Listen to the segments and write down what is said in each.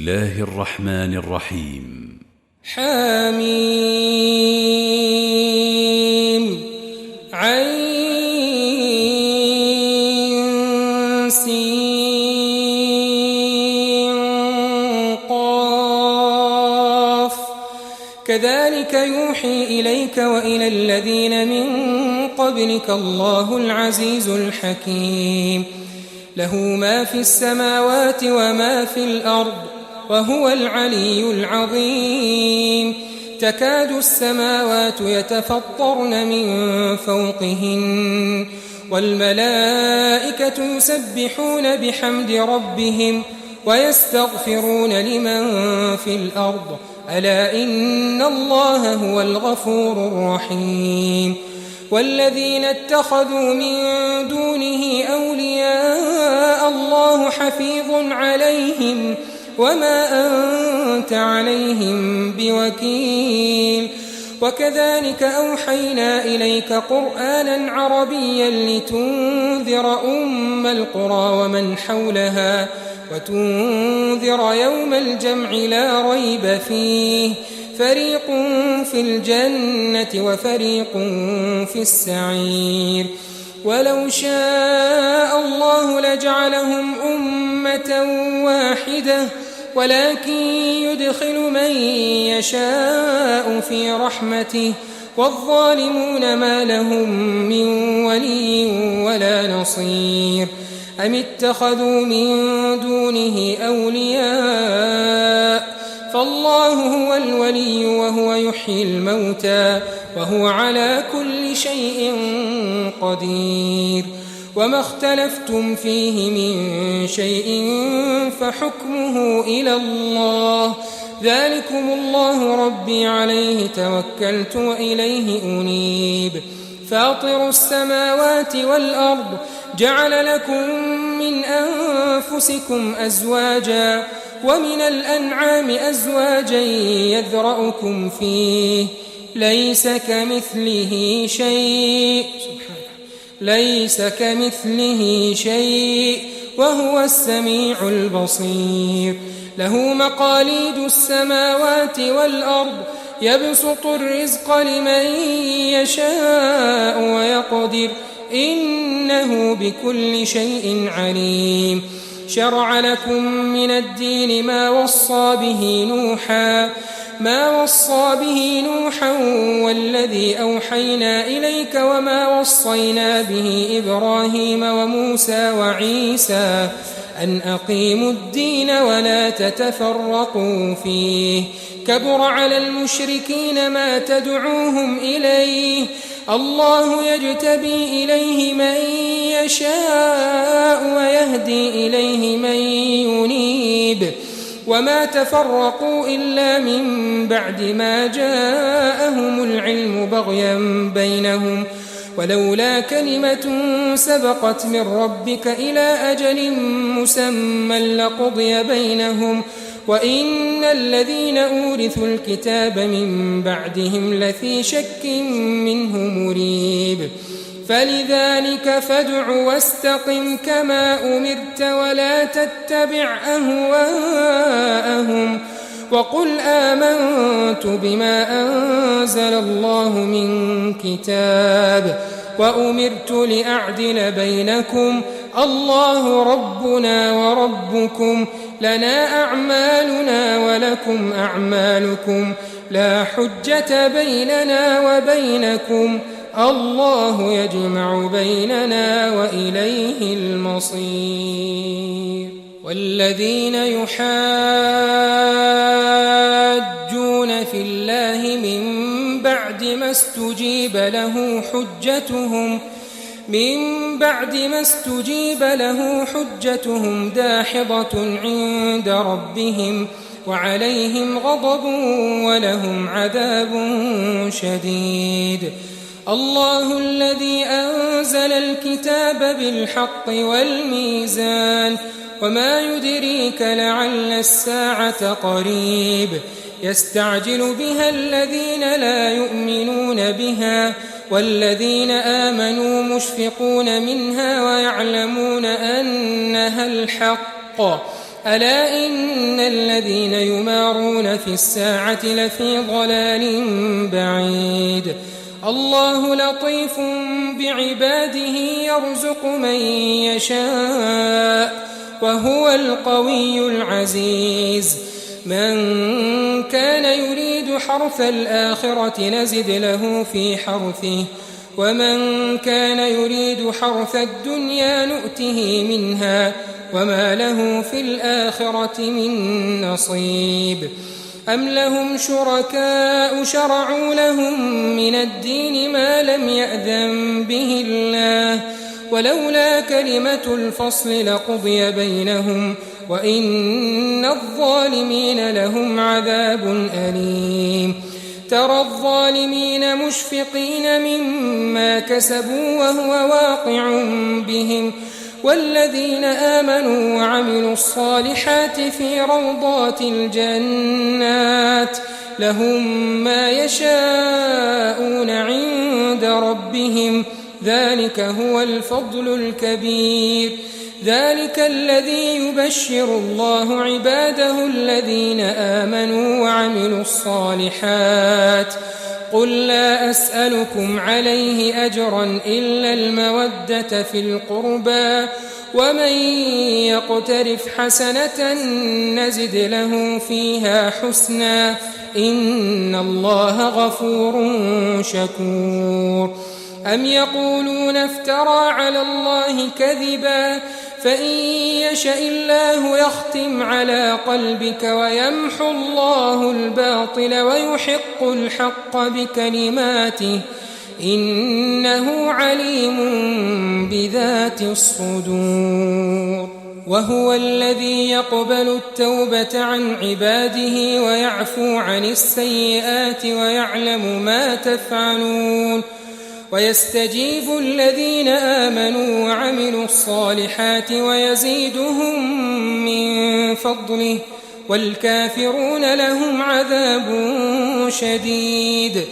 الله الرحمن الرحيم. حميم عين سين قاف كذلك يوحي إليك وإلى الذين من قبلك الله العزيز الحكيم له ما في السماوات وما في الأرض وهو العلي العظيم تكاد السماوات يتفطرن من فوقهن والملائكة يسبحون بحمد ربهم ويستغفرون لمن في الأرض ألا إن الله هو الغفور الرحيم والذين اتخذوا من دونه أولياء الله حفيظ عليهم وما أنت عليهم بوكيل وكذلك أوحينا إليك قرآنا عربيا لتنذر أم القرى ومن حولها وتنذر يوم الجمع لا ريب فيه فريق في الجنة وفريق في السعير ولو شاء الله لجعلهم أمة واحدة ولكن يدخل من يشاء في رحمته والظالمون ما لهم من ولي ولا نصير أم اتخذوا من دونه أولياء فالله هو الولي وهو يحيي الموتى وهو على كل شيء قدير وما اختلفتم فيه من شيء فحكمه إلى الله ذلكم الله ربي عليه توكلت وإليه أنيب فاطر السماوات والأرض جعل لكم من أنفسكم أزواجا ومن الأنعام أزواجا يذرأكم فيه ليس كمثله شيء وهو السميع البصير له مقاليد السماوات والأرض يبسط الرزق لمن يشاء ويقدر إنه بكل شيء عليم شرع لكم من الدين ما وصى به نوحا والذي أوحينا إليك وما وصينا به إبراهيم وموسى وعيسى أن أقيموا الدين ولا تتفرقوا فيه كبر على المشركين ما تدعوهم إليه الله يجتبي إليه من يشاء ويهدي إليه من ينيب وما تفرقوا إلا من بعد ما جاءهم العلم بغيا بينهم ولولا كلمة سبقت من ربك إلى أجل مسمى لقضي بينهم وإن الذين أورثوا الكتاب من بعدهم لفي شك منه مريب فلذلك فادع واستقم كما أمرت ولا تتبع أهواءهم وقل آمنت بما أنزل الله من كتاب وأمرت لأعدل بينكم الله ربنا وربكم لنا أعمالنا ولكم أعمالكم لا حجة بيننا وبينكم الله يجمع بيننا وإليه المصير والذين يحاجون في الله من بعد ما استجيب له حجتهم داحضة عند ربهم وعليهم غضب ولهم عذاب شديد الله الذي أنزل الكتاب بالحق والميزان وما يدريك لعل الساعة قريب يستعجل بها الذين لا يؤمنون بها والذين آمنوا مشفقون منها ويعلمون أنها الحق ألا إن الذين يمارون في الساعة لفي ضلال بعيد الله لطيف بعباده يرزق من يشاء وهو القوي العزيز من كان يريد حرث الآخرة نزد له في حرثه ومن كان يريد حرث الدنيا نؤته منها وما له في الآخرة من نصيب أم لهم شركاء شرعوا لهم من الدين ما لم يأذن به الله ولولا كلمة الفصل لقضي بينهم وإن الظالمين لهم عذاب أليم ترى الظالمين مشفقين مما كسبوا وهو واقع بهم والذين آمنوا وعملوا الصالحات في روضات الجنات لهم ما يشاءون عند ربهم ذلك هو الفضل الكبير ذلك الذي يبشر الله عباده الذين آمنوا وعملوا الصالحات قل لا أسألكم عليه أجرا إلا المودة في القربى ومن يقترف حسنة نزد له فيها حسنا إن الله غفور شكور أم يقولون افترى على الله كذبا فإن يشأ الله يختم على قلبك ويمحو الله الباطل ويحق الحق بكلماته إنه عليم بذات الصدور وهو الذي يقبل التوبة عن عباده ويعفو عن السيئات ويعلم ما تفعلون ويستجيب الذين آمنوا وعملوا الصالحات ويزيدهم من فضله والكافرون لهم عذاب شديد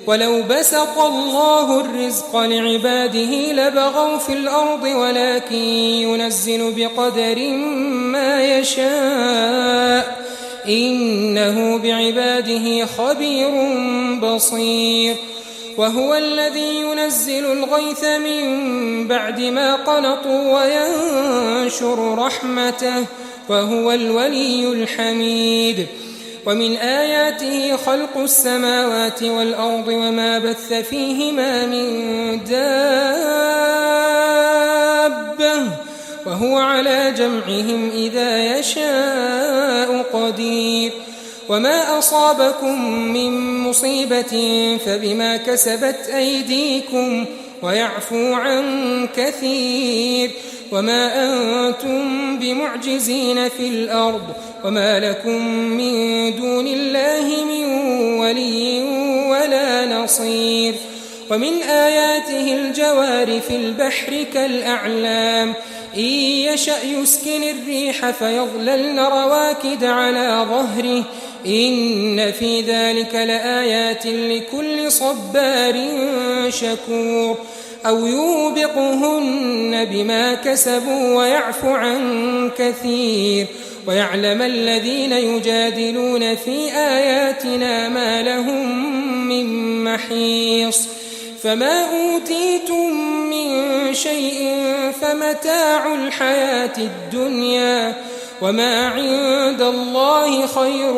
ولو بسط الله الرزق لعباده لبغوا في الأرض ولكن ينزل بقدر ما يشاء إنه بعباده خبير بصير وهو الذي ينزل الغيث من بعد ما قنطوا وينشر رحمته وهو الولي الحميد ومن آياته خلق السماوات والأرض وما بث فيهما من دابة وهو على جمعهم إذا يشاء قدير وما أصابكم من مصيبة فبما كسبت أيديكم ويعفو عن كثير وما أنتم بمعجزين في الأرض وما لكم من دون الله من ولي ولا نصير ومن آياته الجوار في البحر كالأعلام إن يشأ يسكن الريح فيظللن رواكد على ظهره إن في ذلك لآيات لكل صبار شكور أو يوبقهن بما كسبوا ويعفو عن كثير ويعلم الذين يجادلون في آياتنا ما لهم من محيص فما أوتيتم من شيء فمتاع الحياة الدنيا وما عند الله خير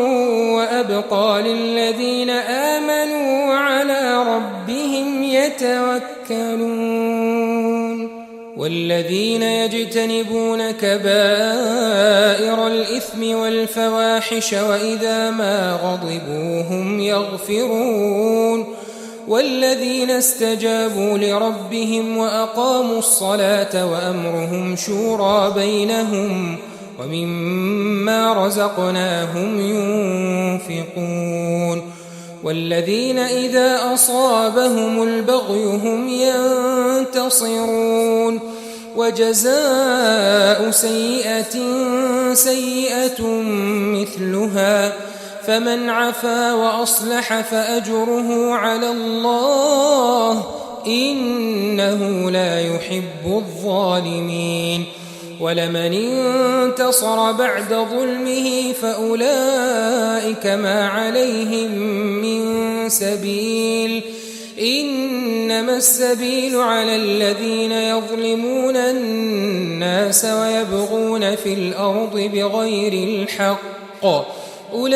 وأبقى للذين آمنوا وعلى ربهم يتوكلون والذين يجتنبون كبائر الإثم والفواحش وإذا ما غضبوا هم يغفرون والذين استجابوا لربهم وأقاموا الصلاة وأمرهم شورى بينهم ومما رزقناهم ينفقون والذين إذا أصابهم البغي هم ينتصرون وجزاء سيئة سيئة مثلها فمن عفا وأصلح فأجره على الله إنه لا يحب الظالمين ولمن انتصر بعد ظلمه فأولئك ما عليهم من سبيل إنما السبيل على الذين يظلمون الناس ويبغون في الأرض بغير الحق أولئك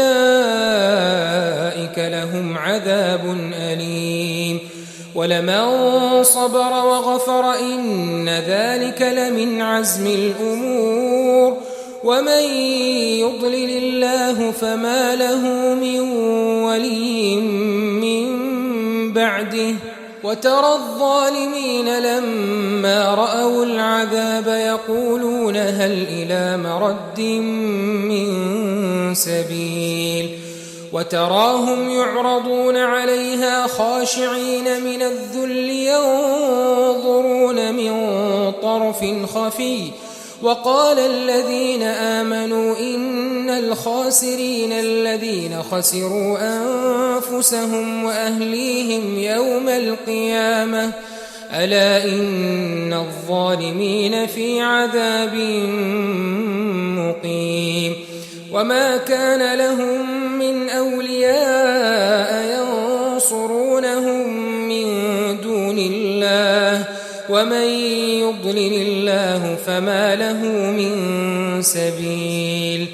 لهم عذاب أليم ولمن صبر وغفر إن ذلك لمن عزم الأمور ومن يضلل الله فما له من ولي من بعده وترى الظالمين لما رأوا العذاب يقولون هل إلى مرد من سبيل وتراهم يعرضون عليها خاشعين من الذل ينظرون من طرف خفي وقال الذين آمنوا إن الخاسرين الذين خسروا أنفسهم وأهليهم يوم القيامة ألا إن الظالمين في عذاب مقيم وما كان لهم من أولياء ينصرونهم من دون الله ومن يضلل الله فما له من سبيل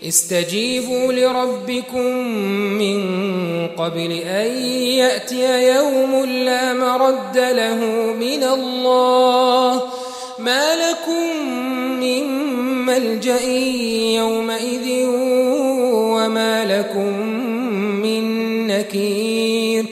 استجيبوا لربكم من قبل أن يأتي يوم لا مرد له من الله ما لكم من ملجأ يومئذ وما لكم من نكير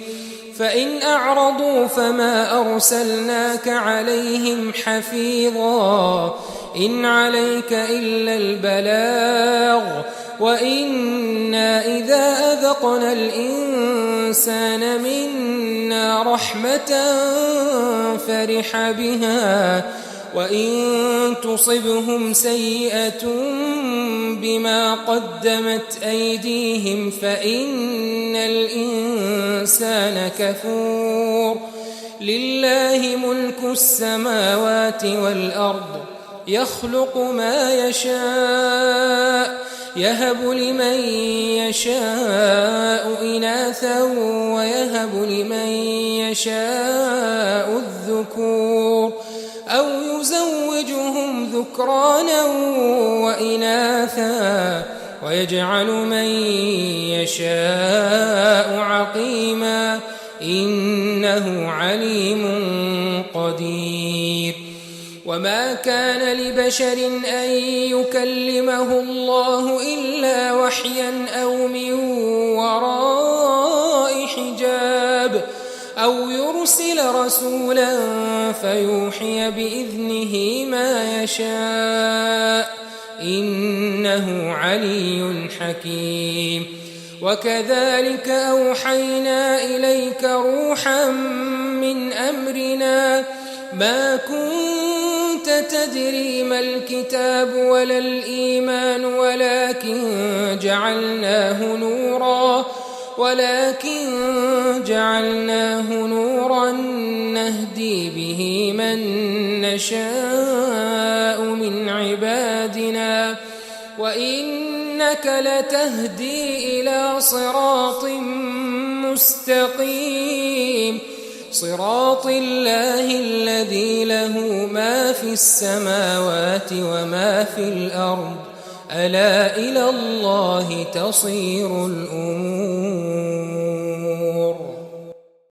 فإن أعرضوا فما أرسلناك عليهم حفيظا إن عليك إلا البلاغ وإنا إذا أذقنا الإنسان منا رحمة فرح بها وإن تصبهم سيئة بما قدمت أيديهم فإن الإنسان كفور لله ملك السماوات والأرض يخلق ما يشاء يهب لمن يشاء إناثا ويهب لمن يشاء الذكور أو يزوجهم ذكرانا وإناثا ويجعل من يشاء عقيما إنه عليم قدير وما كان لبشر أن يكلمه الله إلا وحيا أو من وراء حجاب أو يرسل رسولا فيوحي بإذنه ما يشاء إنه علي حكيم وكذلك أوحينا إليك روحا من أمرنا ما كنت تدري ما الكتاب ولا الإيمان ولكن جعلناه نورا نهدي به من نشاء من عبادنا وإنك لتهدي إلى صراط مستقيم صراط الله الذي له ما في السماوات وما في الأرض ألا إلى الله تصير الأمور